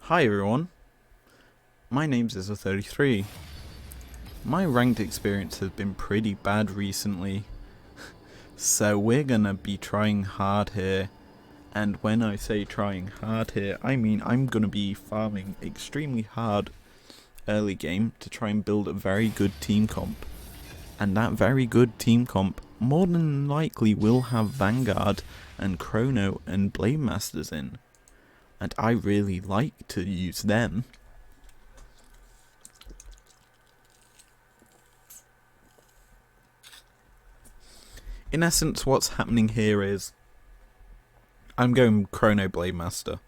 Hi everyone, my name's izlogic.business. My ranked experience has been pretty bad recently, so we're gonna be trying hard here. And when I say trying hard here, I mean I'm gonna be farming extremely hard early game to try and build a very good team comp. And that very good team comp more than likely will have Vanguard and Chrono and Blade Masters in. And I really like to use them. In essence, what's happening here is I'm going Chrono Blade Master.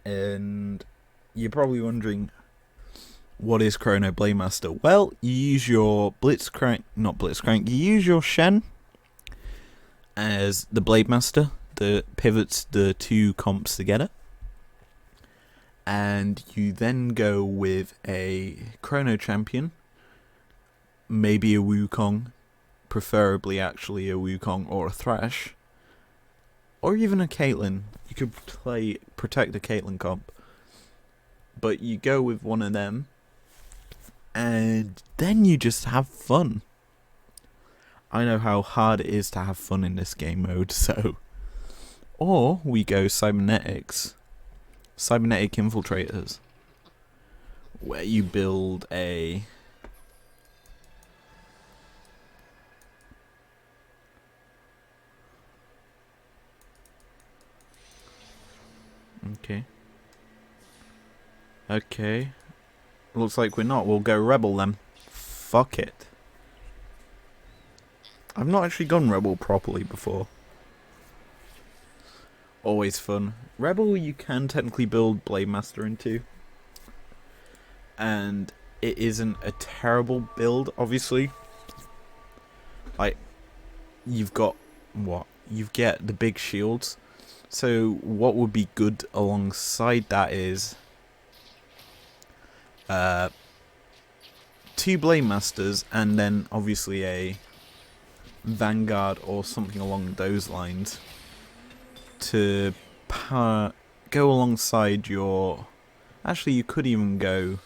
And you're probably wondering, what is Chrono Blade Master? Well, you use your you use your Shen as the Blade Master that pivots the two comps together. And you then go with a Chrono Champion, maybe a Wukong, preferably actually a Wukong or a Thresh, or even a Caitlyn. You could protect the Caitlyn comp, but you go with one of them, and then you just have fun. I know how hard it is to have fun in this game mode, so... Or we go cybernetic infiltrators, where you build a... Okay. Looks like we're not. We'll go Rebel then. Fuck it. I've not actually gone Rebel properly before. Always fun. Rebel you can technically build Blade Master into. And it isn't a terrible build, obviously. Like, you've got what? You get the big shields. So what would be good alongside that is 2 Blade Masters and then obviously a Vanguard or something along those lines to go alongside your... Actually, you could even go...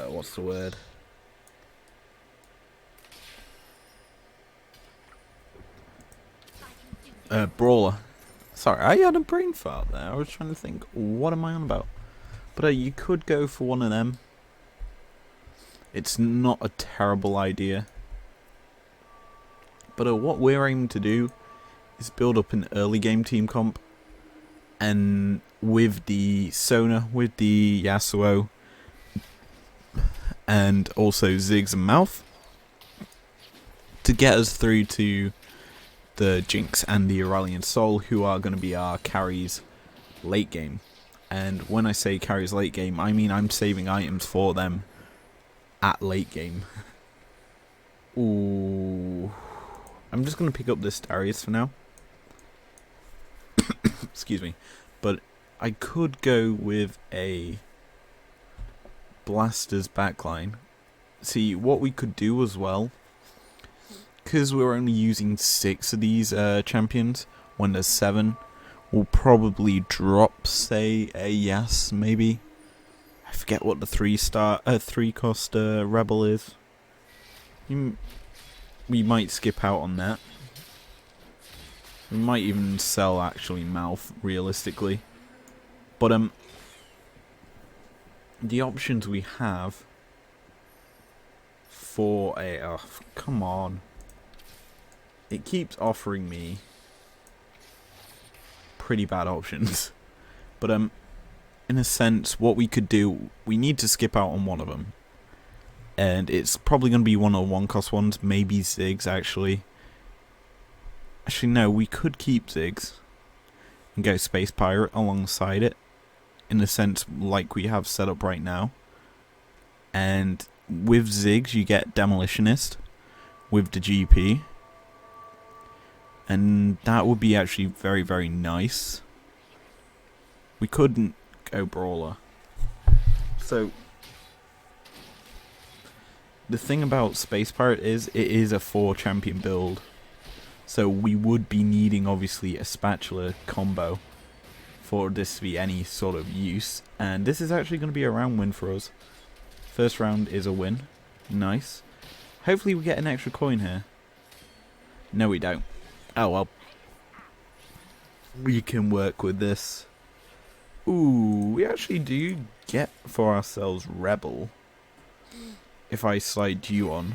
what's the word? Brawler. Sorry, I had a brain fart there. I was trying to think, what am I on about? But you could go for one of them. It's not a terrible idea. But what we're aiming to do is build up an early game team comp. And with the Sona, with the Yasuo, and also Ziggs and Mouth, to get us through to the Jinx and the Aurelion Sol, who are going to be our carries late game. And when I say carries late game, I mean I'm saving items for them at late game. Ooh. I'm just going to pick up this Darius for now. Excuse me. But I could go with a Blaster's backline. See, what we could do as well, because we're only using 6 of these champions when there's 7, we'll probably drop, say, a Yas, maybe. I forget what the 3-cost Rebel is. We might skip out on that. We might even sell, actually, Mouth, realistically. But, the options we have for a... Oh, come on. It keeps offering me pretty bad options. But, in a sense, what we could do, we need to skip out on one of them. And it's probably going to be one of the 1-cost ones, maybe Ziggs, actually. Actually, no, we could keep Ziggs and go Space Pirate alongside it, in a sense like we have set up right now. And with Ziggs, you get Demolitionist with the GP. And that would be actually very, very nice. We couldn't go Brawler. So, the thing about Space Pirate is, it is a 4-champion build. So we would be needing, obviously, a spatula combo for this to be any sort of use. And this is actually going to be a round win for us. First round is a win. Nice. Hopefully we get an extra coin here. No, we don't. Oh, well. We can work with this. Ooh, we actually do get for ourselves Rebel. If I slide you on.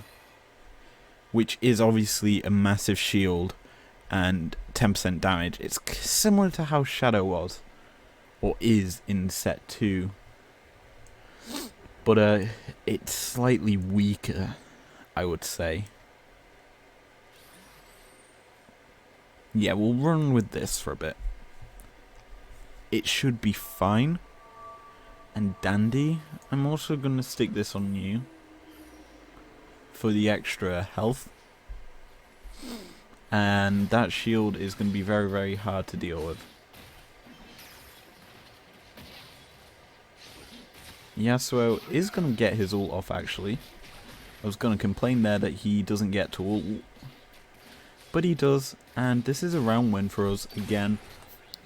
Which is obviously a massive shield and 10% damage. It's similar to how Shadow was. Or is in set 2. But it's slightly weaker, I would say. Yeah, we'll run with this for a bit. It should be fine. And dandy. I'm also going to stick this on you. For the extra health. And that shield is going to be very, very hard to deal with. Yasuo is going to get his ult off, actually. I was going to complain there that he doesn't get to ult. But he does, and this is a round win for us again.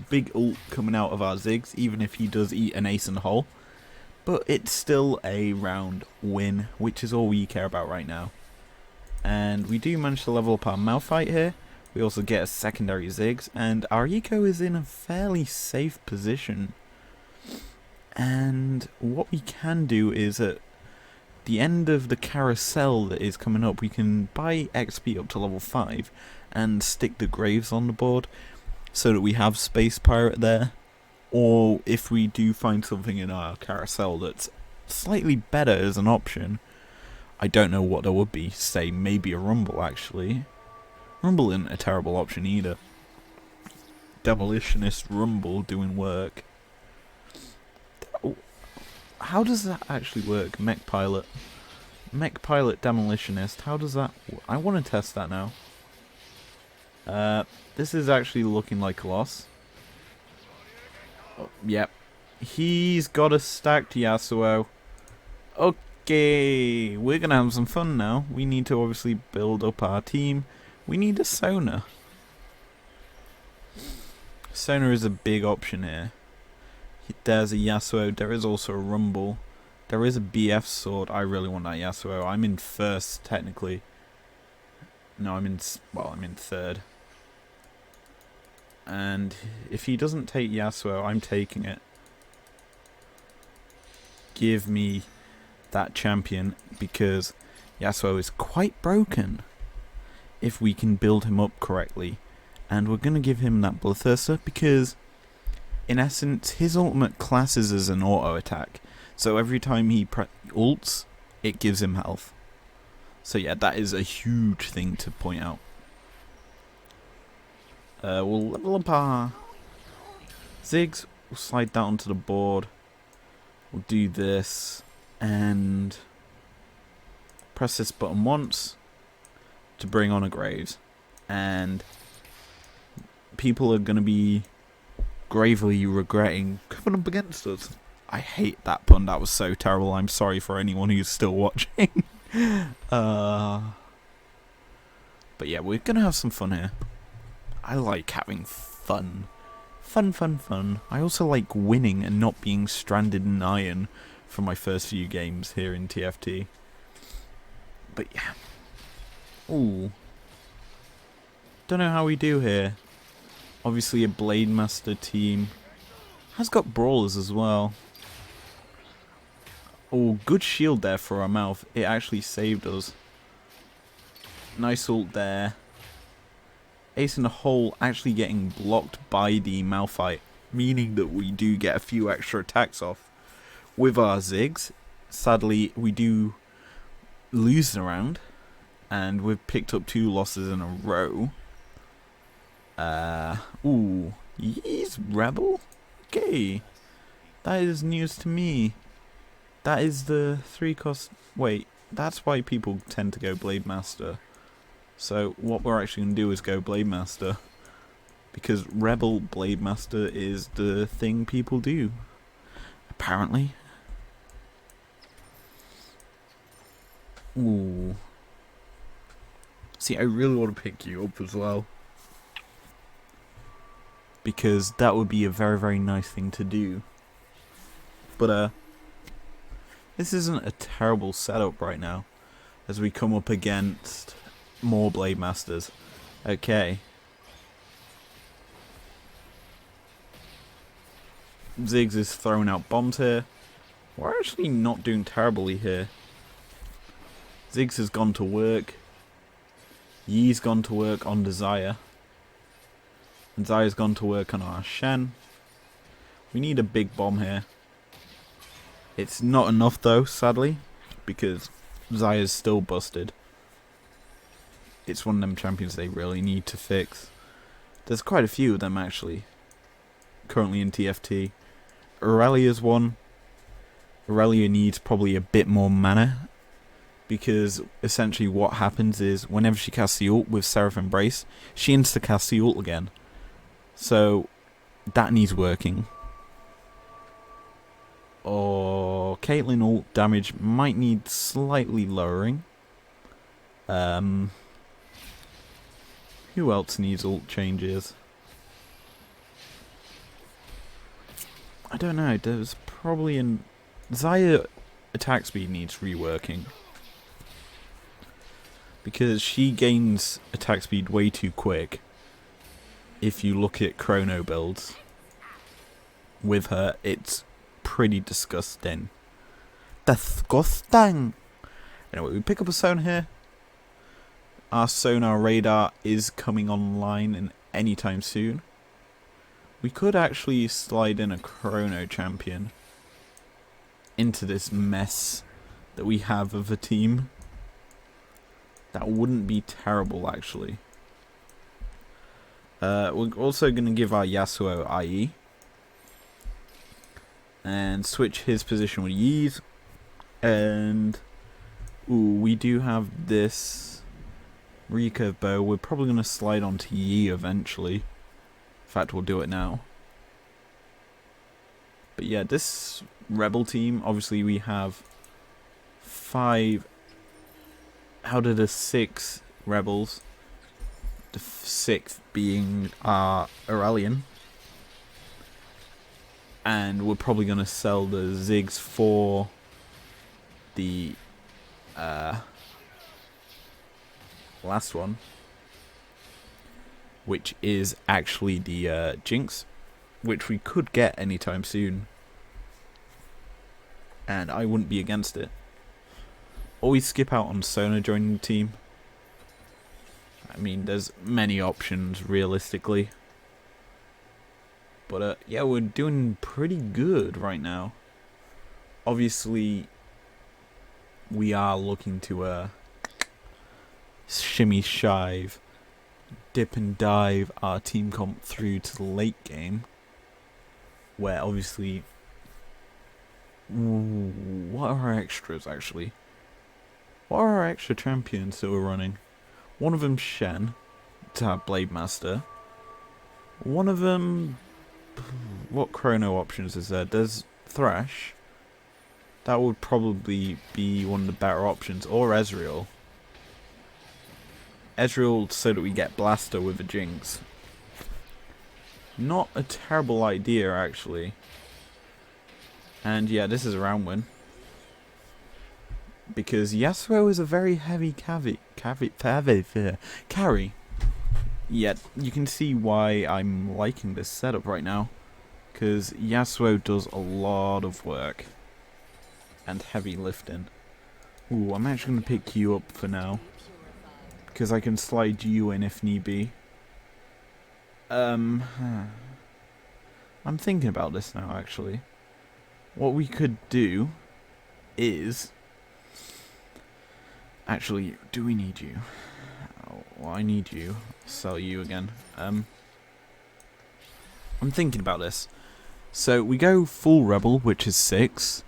Big ult coming out of our Ziggs, even if he does eat an ace in the hole. But it's still a round win, which is all we care about right now. And we do manage to level up our Malphite here. We also get a secondary Ziggs, and our eco is in a fairly safe position. And what we can do is at the end of the carousel that is coming up, we can buy XP up to level 5 and stick the Graves on the board so that we have Space Pirate there. Or if we do find something in our carousel that's slightly better as an option, I don't know what there would be. Say maybe a Rumble, actually. Rumble isn't a terrible option either. Demolitionist Rumble doing work. How does that actually work? Mech Pilot. Mech Pilot Demolitionist. How does that... I want to test that now. This is actually looking like a loss. Oh, yep. He's got a stacked Yasuo. Okay. We're going to have some fun now. We need to obviously build up our team. We need a Sona. Sona is a big option here. There's a Yasuo, there is also a Rumble. There is a BF sword. I really want that Yasuo. I'm in first, technically. No, I'm in third. And if he doesn't take Yasuo, I'm taking it. Give me that champion, because Yasuo is quite broken if we can build him up correctly. And we're going to give him that Bloodthirster because, in essence, his ultimate classes as an auto attack. So every time he ults, it gives him health. So yeah, that is a huge thing to point out. We'll level up our Ziggs. We'll slide that onto the board. We'll do this and press this button once to bring on a Graves. And people are going to be gravely regretting coming up against us. I hate that pun. That was so terrible. I'm sorry for anyone who's still watching. But yeah, we're going to have some fun here. I like having fun. Fun. I also like winning and not being stranded in iron for my first few games here in TFT. But yeah. Ooh. Don't know how we do here. Obviously a Blade Master team. Has got brawlers as well. Oh, good shield there for our mouth. It actually saved us. Nice ult there. Ace in the hole actually getting blocked by the Malphite, meaning that we do get a few extra attacks off with our Ziggs. Sadly, we do lose the round, and we've picked up 2 losses in a row. Ooh, he's Rebel? Okay, that is news to me. That is the 3 cost... Wait, that's why people tend to go Blade Master. So what we're actually going to do is go Blade Master. Because Rebel Blade Master is the thing people do. Apparently. Ooh. See, I really want to pick you up as well. because that would be a very, very nice thing to do. But this isn't a terrible setup right now, as we come up against more Blade Masters. Okay. Ziggs is throwing out bombs here. We're actually not doing terribly here. Ziggs has gone to work. Yi's gone to work on Desire. And Zaya's gone to work on our Shen. We need a big bomb here. It's not enough though, sadly, because Zaya's still busted. It's one of them champions they really need to fix. There's quite a few of them actually, currently in TFT. Aurelia's one. Aurelia needs probably a bit more mana, because essentially what happens is whenever she casts the ult with Seraph Embrace, she insta-casts the ult again. So that needs working. Or Caitlyn ult damage might need slightly lowering. Who else needs ult changes? I don't know, there's probably an... Xayah attack speed needs reworking. Because she gains attack speed way too quick. If you look at chrono builds with her, it's pretty disgusting. Disgusting! Anyway, we pick up a Sonar here. Our Sonar radar is coming online in anytime soon. We could actually slide in a chrono champion into this mess that we have of a team. That wouldn't be terrible, actually. We're also going to give our Yasuo IE. And switch his position with Yi's. And... ooh, we do have this recurve bow. We're probably going to slide onto Yi eventually. In fact, we'll do it now. But yeah, this Rebel team, obviously we have 5 out of the 6 Rebels. The 6th being our Aurelian. And we're probably going to sell the Ziggs for the last one, which is actually the Jinx, which we could get anytime soon. And I wouldn't be against it. Always skip out on Sonar joining the team. I mean, there's many options realistically. But yeah, we're doing pretty good right now. Obviously, we are looking to shimmy shive, dip and dive our team comp through to the late game. Where obviously... ooh, what are our extras actually? What are our extra champions that we're running? One of them Shen, to have Blade Master. One of them... what chrono options is there? There's Thresh. That would probably be one of the better options. Or Ezreal. Ezreal so that we get Blaster with a Jinx. Not a terrible idea actually. And yeah, this is a round win. Because Yasuo is a very heavy carry. Yet you can see why I'm liking this setup right now. Because Yasuo does a lot of work. And heavy lifting. Ooh, I'm actually going to pick you up for now. Because I can slide you in if need be. I'm thinking about this now actually. What we could do is... actually, do we need you? Oh, well, I need you. Sell you again. I'm thinking about this. So we go full Rebel, which is 6.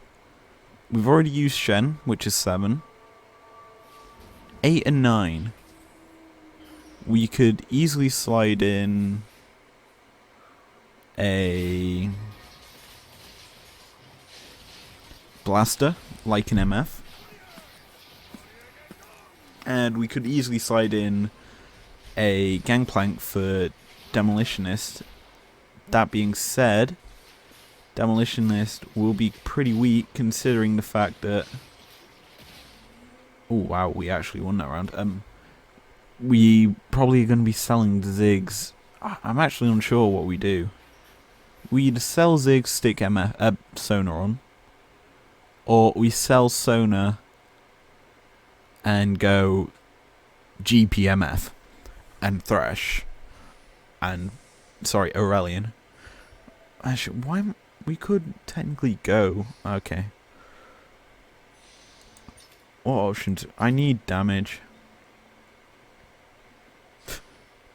We've already used Shen, which is 7. 8 and 9. We could easily slide in a Blaster, like an MF. And we could easily slide in a Gangplank for Demolitionist that being said, Demolitionist will be pretty weak considering the fact that... Oh wow, we actually won that round. We probably are going to be selling Ziggs. I'm actually unsure what we do. We either sell Ziggs, stick Sonar on, or we sell Sonar and go GPMF and Thresh and Aurelion. Actually, why we could technically go. Okay. What options? I need damage.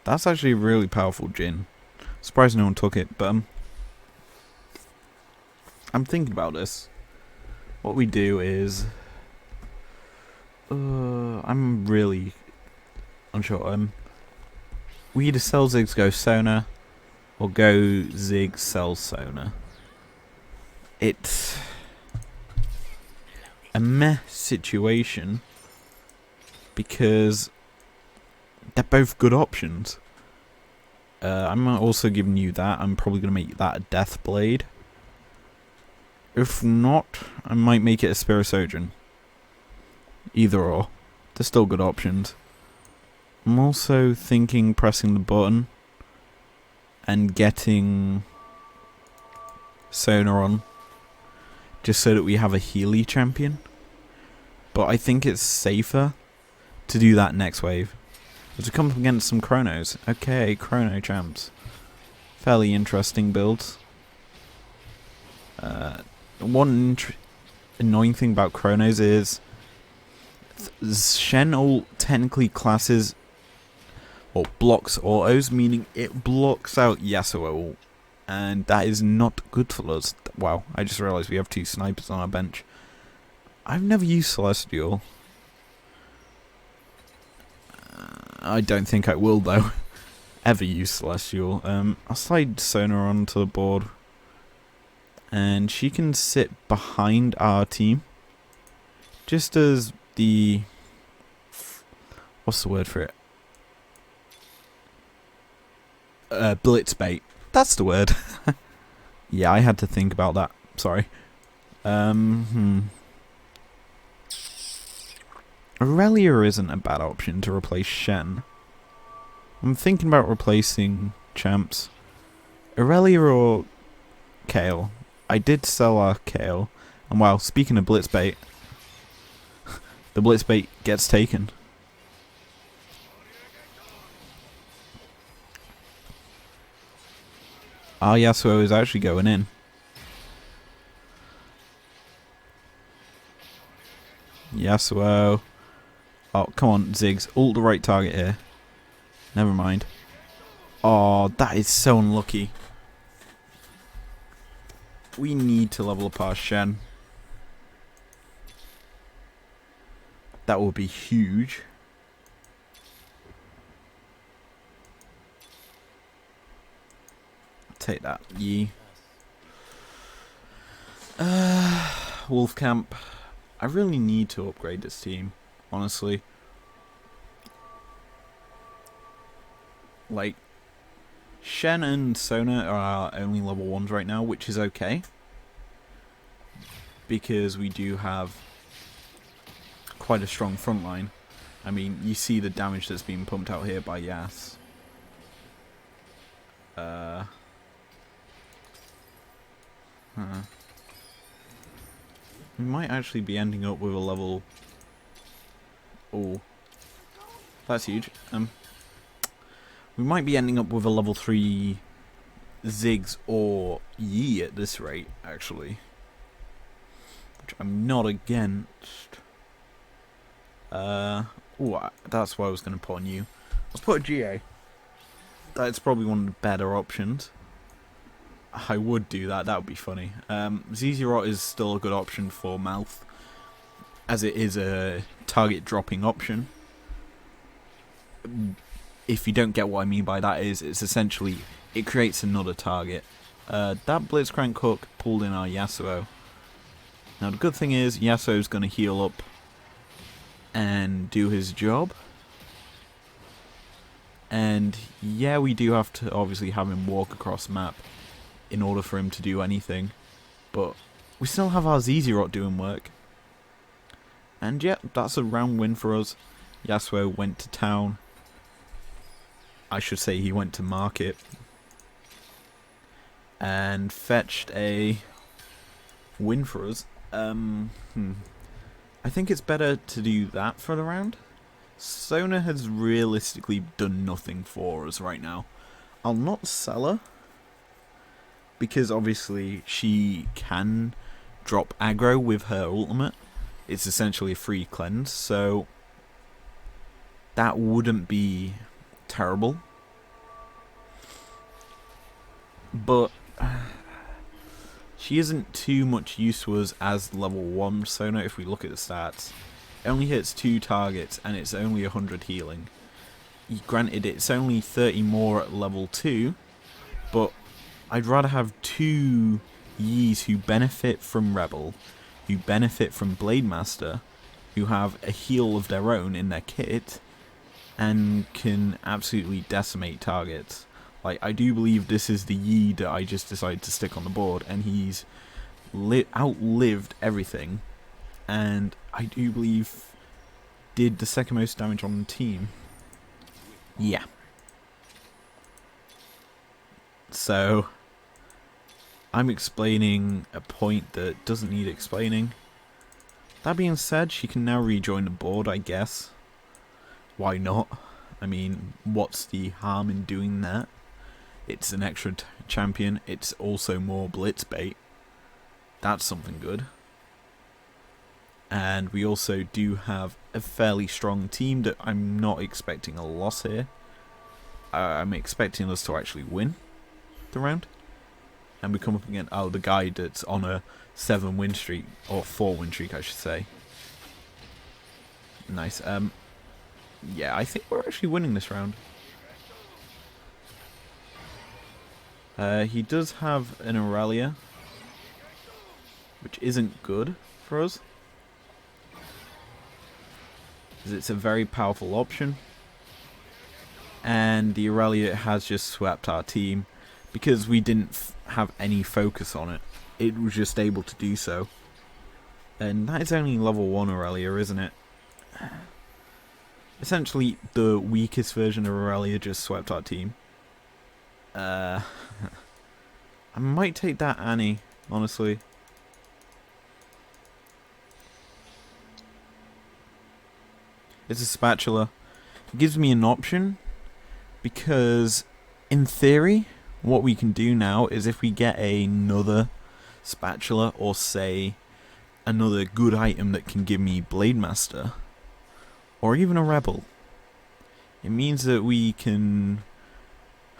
That's actually a really powerful Jhin. Surprised no one took it, but I'm thinking about this. What we do is I'm really unsure. We either sell Ziggs, go Sonar, or go Ziggs, sell Sonar. It's a meh situation because they're both good options. I'm also giving you that. I'm probably going to make that a Death Blade. If not, I might make it a Spirisogen. Either or. They're still good options. I'm also thinking pressing the button and getting Sonar on, just so that we have a Healy champion. But I think it's safer to do that next wave. As we come up against some Chronos. Okay, Chrono champs. Fairly interesting builds. One annoying thing about Chronos is Shen ult technically classes or blocks autos, meaning it blocks out Yasuo ult, and that is not good for us. Wow, I just realised we have 2 snipers on our bench. I've never used Celestial. I don't think I will though. Ever use Celestial. I'll slide Sonar onto the board, and she can sit behind our team, just as the... what's the word for it? Blitz bait. That's the word. Yeah, I had to think about that. Sorry. Aurelia isn't a bad option to replace Shen. I'm thinking about replacing champs. Aurelia or Kayle. I did sell our Kayle. And wow, speaking of blitzbait, the blitzbait gets taken. Our Yasuo is actually going in. Yasuo. Oh, come on, Ziggs. Ult the right target here. Never mind. Oh, that is so unlucky. We need to level up our Shen. That would be huge. Take that, Yi. Wolf Camp. I really need to upgrade this team, honestly. Like, Shen and Sonar are our only level 1s right now, which is okay. Because we do have quite a strong front line. I mean, you see the damage that's being pumped out here by Yas. We might actually be ending up with a level... Oh. That's huge. We might be ending up with a level 3 Ziggs or Yi at this rate, actually. Which I'm not against. That's what I was going to put on you. Let's put a GA. That's probably one of the better options. I would do that, that would be funny. Zizirot is still a good option for Mouth, as it is a target dropping option. If you don't get what I mean by that, is it's essentially, it creates another target. That Blitzcrank hook pulled in our Yasuo. Now the good thing is, Yasuo's going to heal up and do his job. And yeah, we do have to obviously have him walk across the map. in order for him to do anything. But we still have our Zizirot doing work. And yeah, that's a round win for us. Yasuo went to town. I should say he went to market. And fetched a win for us. I think it's better to do that for the round. Sona has realistically done nothing for us right now. I'll not sell her, because obviously she can drop aggro with her ultimate. It's essentially a free cleanse, so that wouldn't be terrible. But she isn't too much use to us as level 1 Sona if we look at the stats. It only hits 2 targets and it's only 100 healing. Granted, it's only 30 more at level 2, but I'd rather have 2 Yis who benefit from Rebel, who benefit from Blade Master, who have a heal of their own in their kit, and can absolutely decimate targets. Like, I do believe this is the Yi that I just decided to stick on the board, and he's outlived everything, and I do believe did the second most damage on the team. Yeah. So, I'm explaining a point that doesn't need explaining. That being said, she can now rejoin the board, I guess. Why not? I mean, what's the harm in doing that? It's an extra champion. It's also more blitz bait. That's something good. And we also do have a fairly strong team that I'm not expecting a loss here. I'm expecting us to actually win the round. And we come up against the guy that's on a 7 win streak, or 4 win streak I should say. Nice. Yeah, I think we're actually winning this round. He does have an Aurelia, which isn't good for us, because it's a very powerful option, and the Aurelia has just swept our team because we didn't have any focus on it. It was just able to do so, and that is only level 1 Aurelia, isn't it? Essentially, the weakest version of Aurelia just swept our team. I might take that Annie, honestly. It's a spatula. It gives me an option, because in theory, what we can do now is if we get another spatula, or say another good item that can give me Blade Master, or even a Rebel, it means that we can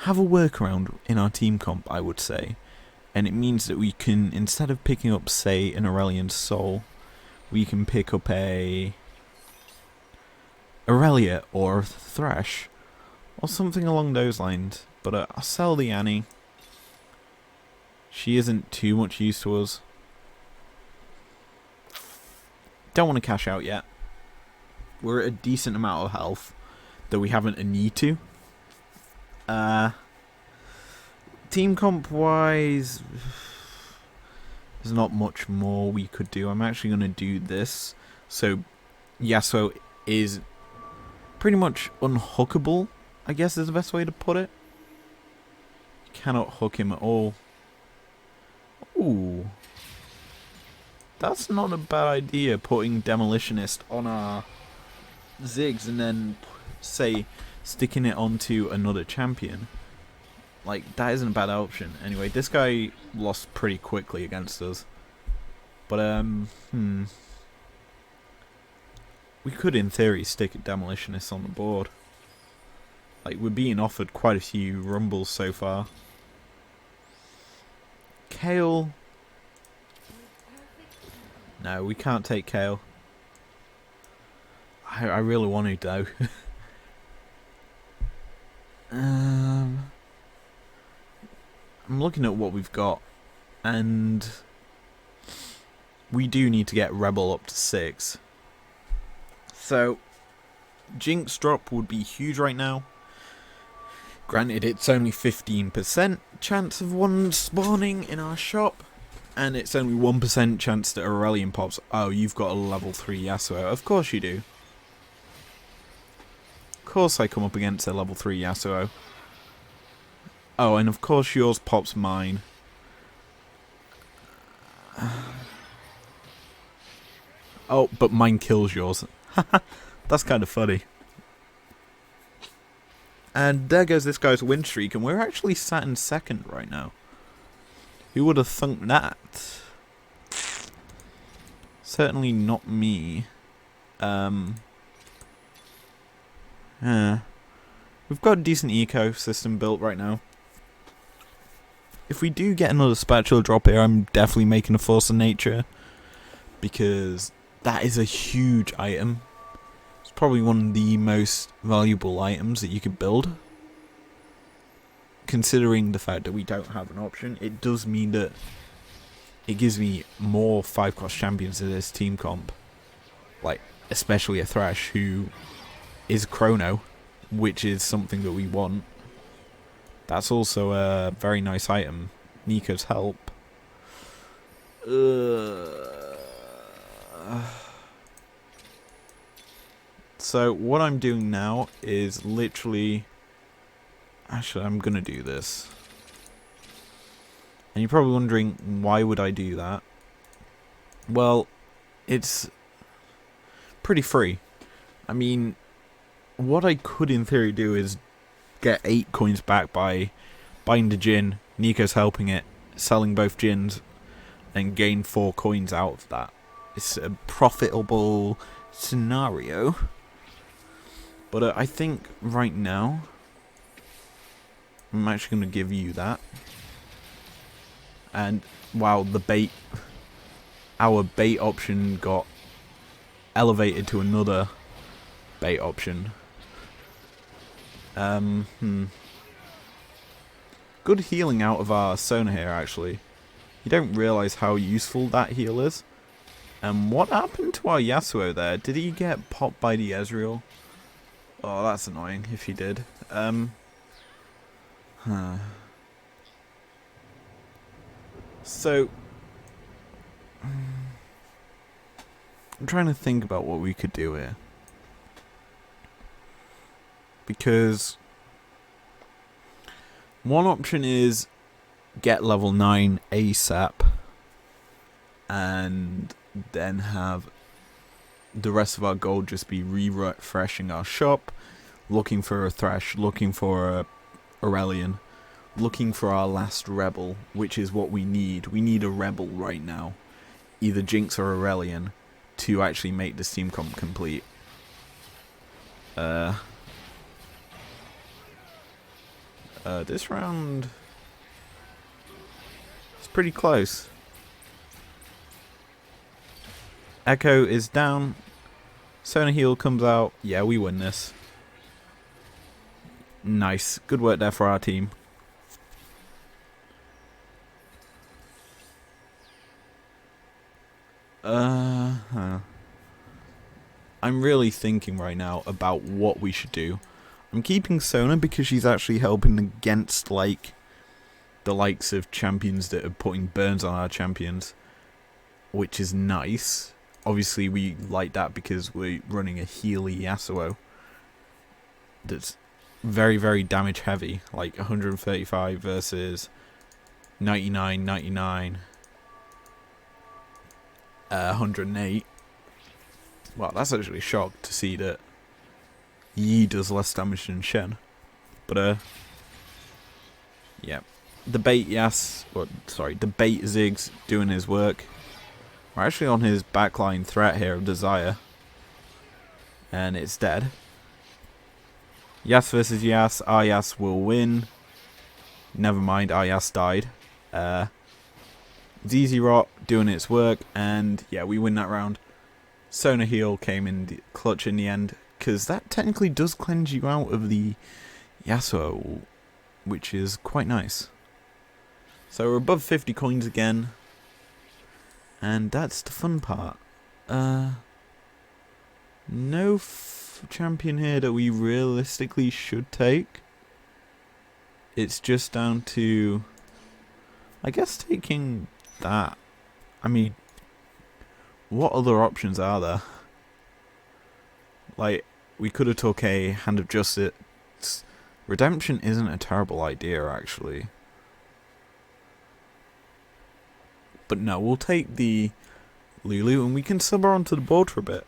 have a workaround in our team comp, I would say. And it means that we can, instead of picking up, say, an Aurelian Soul, we can pick up a Aurelia or Thresh, or something along those lines. But I'll sell the Annie. She isn't too much use to us. Don't want to cash out yet. We're at a decent amount of health, though we haven't a need to. Team comp wise, there's not much more we could do. I'm actually going to do this. So Yasuo is pretty much unhookable, I guess is the best way to put it. You cannot hook him at all. Ooh. That's not a bad idea, putting Demolitionist on our Ziggs and then, say, sticking it onto another champion. Like, that isn't a bad option. Anyway, this guy lost pretty quickly against us. But, we could, in theory, stick a Demolitionist on the board. Like, we're being offered quite a few rumbles so far. Kale. No, we can't take Kale. I really want to, though. I'm looking at what we've got, and we do need to get Rebel up to 6. So, Jinx drop would be huge right now. Granted, it's only 15% chance of one spawning in our shop, and it's only 1% chance that Aurelian pops. Oh, you've got a level 3 Yasuo. Of course you do. Of course I come up against a level 3 Yasuo. Oh, and of course yours pops mine. Oh, but mine kills yours. That's kind of funny. And there goes this guy's win streak, and we're actually sat in second right now. Who would have thunk that? Certainly not me. We've got a decent ecosystem built right now. If we do get another spatula drop here, I'm definitely making a force of nature, because that is a huge item. It's probably one of the most valuable items that you could build. Considering the fact that we don't have an option, it does mean that it gives me more 5-cost champions in this team comp. Like, especially a Thresh, who is Chrono, which is something that we want. That's also a very nice item. Nico's help. So what I'm doing now is literally... Actually, I'm going to do this. And you're probably wondering, why would I do that? Well, it's pretty free. I mean, what I could in theory do is get 8 coins back by buying the Jin, Nico's helping it, selling both Jins, and gain 4 coins out of that. It's a profitable scenario. But I think right now, I'm actually going to give you that. And wow, the bait, our bait option got elevated to another bait option. Good healing out of our Sona here, actually. You don't realise how useful that heal is. And what happened to our Yasuo there? Did he get popped by the Ezreal? Oh, that's annoying if he did. So, I'm trying to think about what we could do here. Because one option is get level 9 ASAP and then have the rest of our gold just be refreshing our shop, looking for a Thresh, looking for a Aurelian, looking for our last rebel, which is what we need. We need a rebel right now, either Jinx or Aurelian, to actually make this team comp complete. This round is pretty close. Echo is down. Sona heal comes out. Yeah, we win this. Nice. Good work there for our team. I'm really thinking right now about what we should do. I'm keeping Sona because she's actually helping against, like, the likes of champions that are putting burns on our champions, which is nice. Obviously, we like that because we're running a Healy Yasuo that's very, very damage heavy, like 135 versus 99, 99, 108. Well, that's actually a shock to see that Yi does less damage than Shen. But, yeah. The bait the bait Ziggs doing his work. We're actually on his backline threat here of Desire. And it's dead. Yas versus Yas. Our Yas will win. Never mind, our Yas died. ZZ Rot doing its work. And yeah, we win that round. Sona heal came in the clutch in the end. Because that technically does cleanse you out of the Yasuo, which is quite nice. So we're above 50 coins again. And that's the fun part. No champion here that we realistically should take. it's just down to, I guess, taking that. I mean, what other options are there? Like, we could have took a Hand of Justice. Redemption isn't a terrible idea, actually. But no, we'll take the Lulu and we can sub her onto the board for a bit.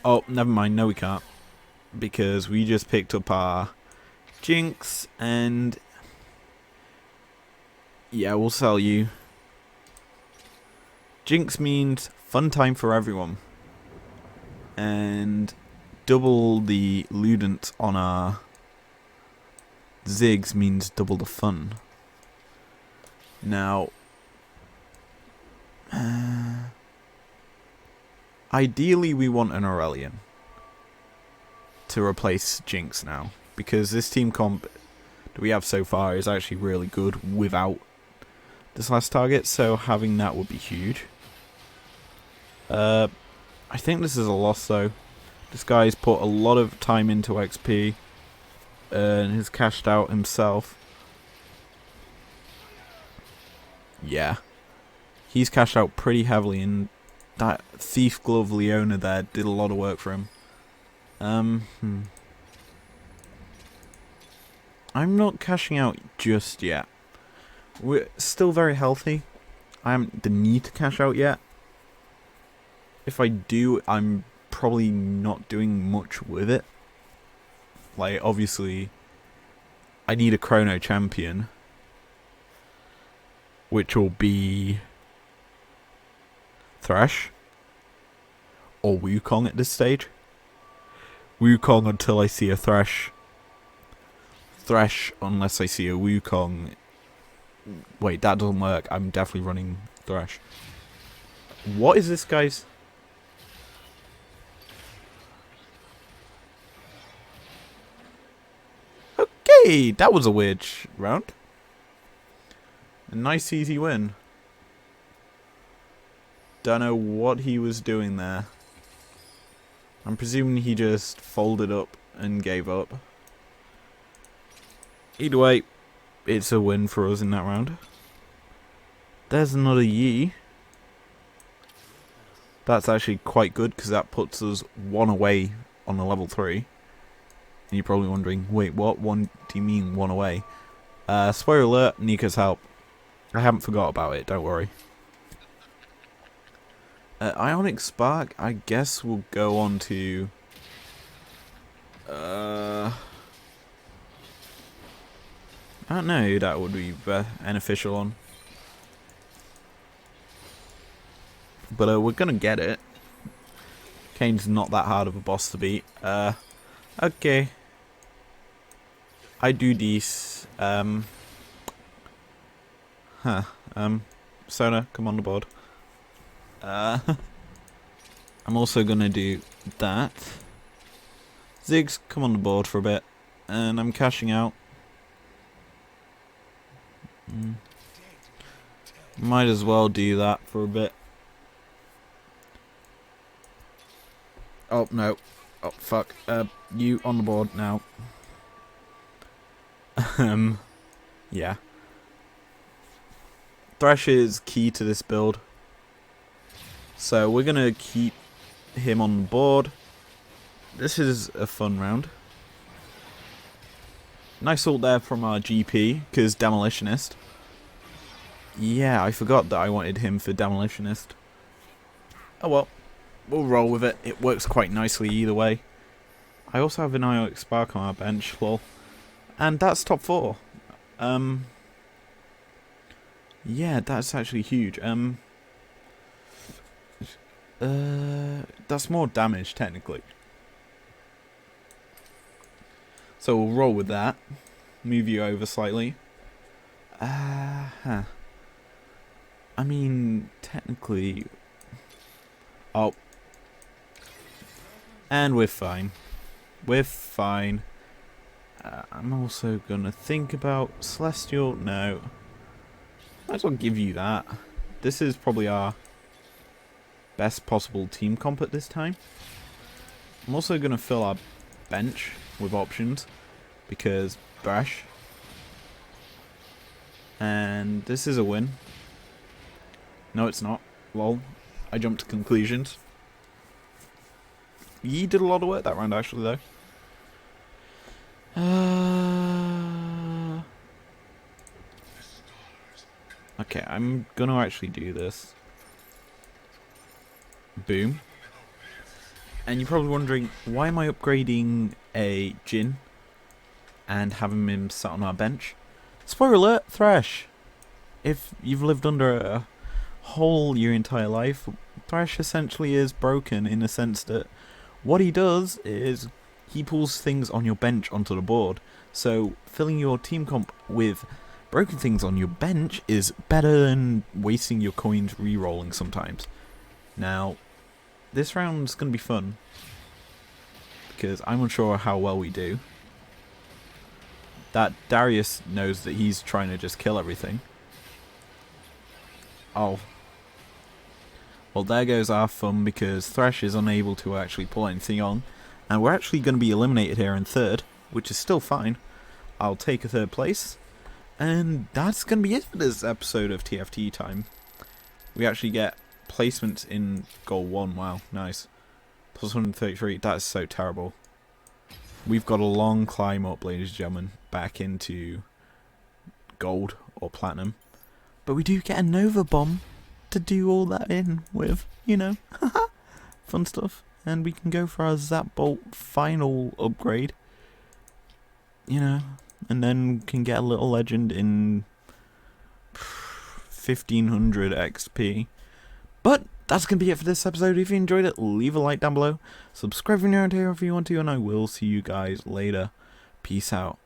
Oh, never mind. No, we can't. Because we just picked up our Jinx and... yeah, we'll sell you. Jinx means fun time for everyone. And double the Ludent on our Ziggs means double the fun. Now, ideally we want an Aurelion to replace Jinx now, because this team comp that we have so far is actually really good without this last target, so having that would be huge. I think this is a loss though. This guy's put a lot of time into XP and has cashed out himself. Yeah. He's cashed out pretty heavily, and that Thief Glove Leona there did a lot of work for him. I'm not cashing out just yet. We're still very healthy. I haven't the need to cash out yet. If I do, I'm probably not doing much with it. Like, obviously, I need a Chrono Champion, which will be Thresh or Wukong at this stage. Wukong until I see a Thresh. Thresh unless I see a Wukong. Wait, that doesn't work. I'm definitely running Thresh. What is this, guys? Okay, that was a weird round. A nice easy win. Don't know what he was doing there. I'm presuming he just folded up and gave up. Either way, it's a win for us in that round. There's another Yi. That's actually quite good because that puts us one away on the level 3. And you're probably wondering, wait, what? One? Do you mean one away? Spoiler alert, Nika's help. I haven't forgot about it, don't worry. Ionic Spark, I guess we'll go on to... I don't know who that would be beneficial on. But we're gonna get it. Kane's not that hard of a boss to beat. Okay. I do this. Sona, come on the board. I'm also gonna do that. Ziggs, come on the board for a bit. And I'm cashing out. Might as well do that for a bit. Oh, no. Oh, fuck. You on the board now. Yeah. Thresh is key to this build. So we're gonna keep him on the board. This is a fun round. Nice ult there from our GP, because Demolitionist. Yeah, I forgot that I wanted him for Demolitionist. Oh well, we'll roll with it. It works quite nicely either way. I also have an Ionic Spark on our bench, lol. And that's top 4. Yeah, that's actually huge. That's more damage, technically. So we'll roll with that. Move you over slightly. I mean, technically... Oh. And we're fine. We're fine. I'm also gonna think about Celestial. No. Might as well give you that. This is probably our best possible team comp at this time. I'm also gonna fill our bench with options because Thrash. And this is a win. No, it's not. Lol. I jumped to conclusions. He did a lot of work that round, actually, though. Okay, I'm gonna actually do this. Boom. And you're probably wondering, why am I upgrading a Jhin and having him sat on our bench? Spoiler alert, Thrash. If you've lived under a hole your entire life, Thrash essentially is broken in the sense that what he does is he pulls things on your bench onto the board. So filling your team comp with broken things on your bench is better than wasting your coins re-rolling sometimes. Now, this round's going to be fun because I'm unsure how well we do. That Darius knows that he's trying to just kill everything. Oh. Well, there goes our fun because Thresh is unable to actually pull anything on. And we're actually going to be eliminated here in third, which is still fine. I'll take a third place. And that's going to be it for this episode of TFT time. We actually get placements in goal 1. Wow, nice. Plus 133, that is so terrible. We've got a long climb up, ladies and gentlemen, back into gold or platinum. But we do get a Nova Bomb to do all that in with, you know, fun stuff. And we can go for our Zap Bolt final upgrade, you know, and then can get a little legend in 1500 XP. But that's going to be it for this episode. If you enjoyed it, leave a like down below. Subscribe if you're around here if you want to, and I will see you guys later. Peace out.